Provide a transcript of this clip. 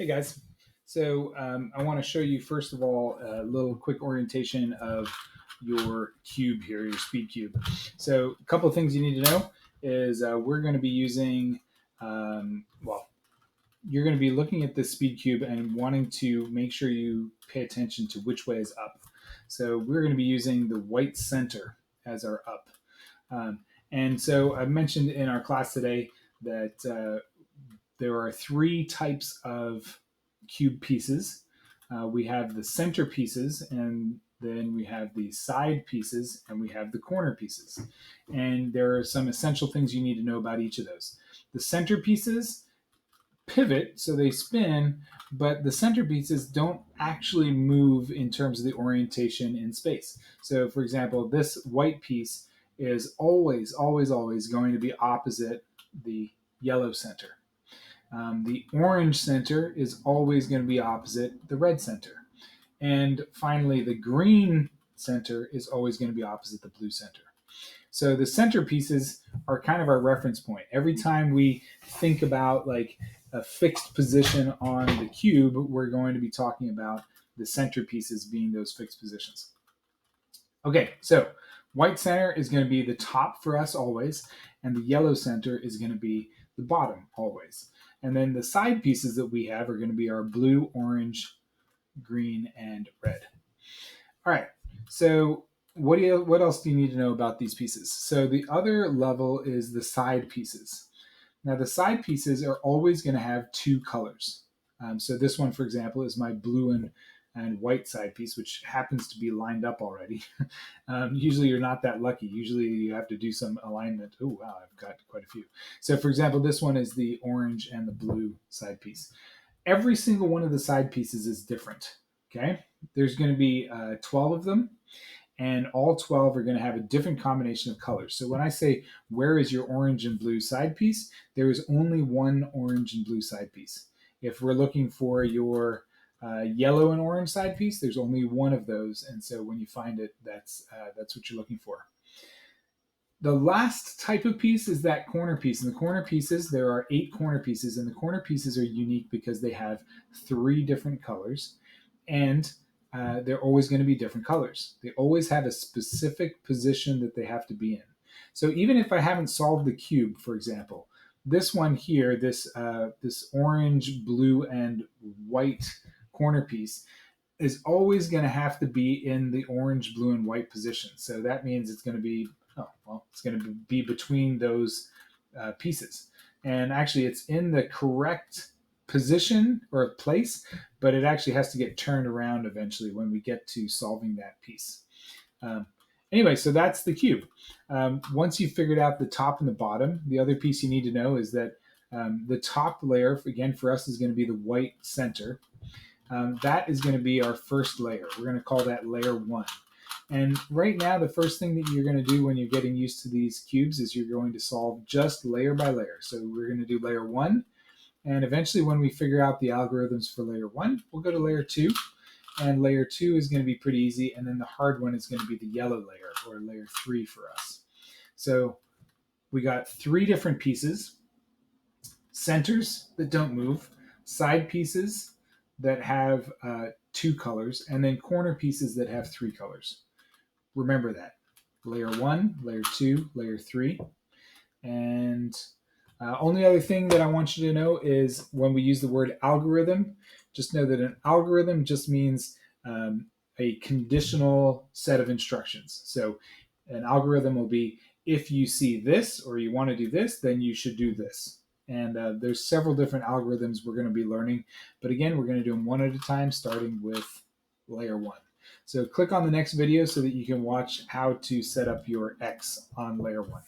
Hey guys. I want to show you first of all a little quick orientation of your cube here, your speed cube. So a couple of things you need to know is we're going to be using, well, you're going to be looking at this speed cube and wanting to make sure you pay attention to which way is up. So we're going to be using the white center as our up. And so I mentioned in our class today that there are three types of cube pieces. We have the center pieces, and then we have the side pieces, and we have the corner pieces. And there are some essential things you need to know about each of those. The center pieces pivot, so they spin, but the center pieces don't actually move in terms of the orientation in space. So, for example, this white piece is always, always, always going to be opposite the yellow center. The orange center is always going to be opposite the red center. And finally, the green center is always going to be opposite the blue center. So the center pieces are kind of our reference point. Every time we think about like a fixed position on the cube, we're going to be talking about the center pieces being those fixed positions. Okay, so white center is going to be the top for us always, and the yellow center is going to be the bottom always. And then the side pieces that we have are going to be our blue, orange, green, and red. All right, so what else do you need to know about these pieces? So the other level is the side pieces. Now the side pieces are always going to have two colors. So this one, for example, is my blue and white side piece, which happens to be lined up already. Usually you're not that lucky. Usually you have to do some alignment. Oh, wow, I've got quite a few. So for example, this one is the orange and the blue side piece. Every single one of the side pieces is different, okay? There's going to be 12 of them, and all 12 are going to have a different combination of colors. So when I say, where is your orange and blue side piece, there is only one orange and blue side piece. If we're looking for your yellow and orange side piece, there's only one of those, and so when you find it, that's what you're looking for. The last type of piece is that corner piece. And the corner pieces, there are 8 corner pieces, and the corner pieces are unique because they have 3 different colors, and they're always going to be different colors. They always have a specific position that they have to be in. So even if I haven't solved the cube, for example, this one here, this orange, blue, and white corner piece is always going to have to be in the orange, blue, and white position. So that means it's going to be, it's going to be between those pieces. And actually, it's in the correct position or place, but it actually has to get turned around eventually when we get to solving that piece. Anyway, so that's the cube. Once you've figured out the top and the bottom, the other piece you need to know is that the top layer, again, for us is going to be the white center. That is going to be our first layer. We're going to call that layer 1. And right now, the first thing that you're going to do when you're getting used to these cubes is you're going to solve just layer by layer. So we're going to do layer 1. And eventually, when we figure out the algorithms for layer 1, we'll go to layer 2. And layer 2 is going to be pretty easy. And then the hard one is going to be the yellow layer, or layer 3 for us. So we got 3 different pieces: centers that don't move, side pieces that have 2 colors, and then corner pieces that have 3 colors. Remember that. Layer 1, layer 2, layer 3. And only other thing that I want you to know is when we use the word algorithm, just know that an algorithm just means a conditional set of instructions. So an algorithm will be, if you see this or you want to do this, then you should do this. And there's several different algorithms we're going to be learning. But again, we're going to do them one at a time, starting with layer 1. So click on the next video so that you can watch how to set up your X on layer 1.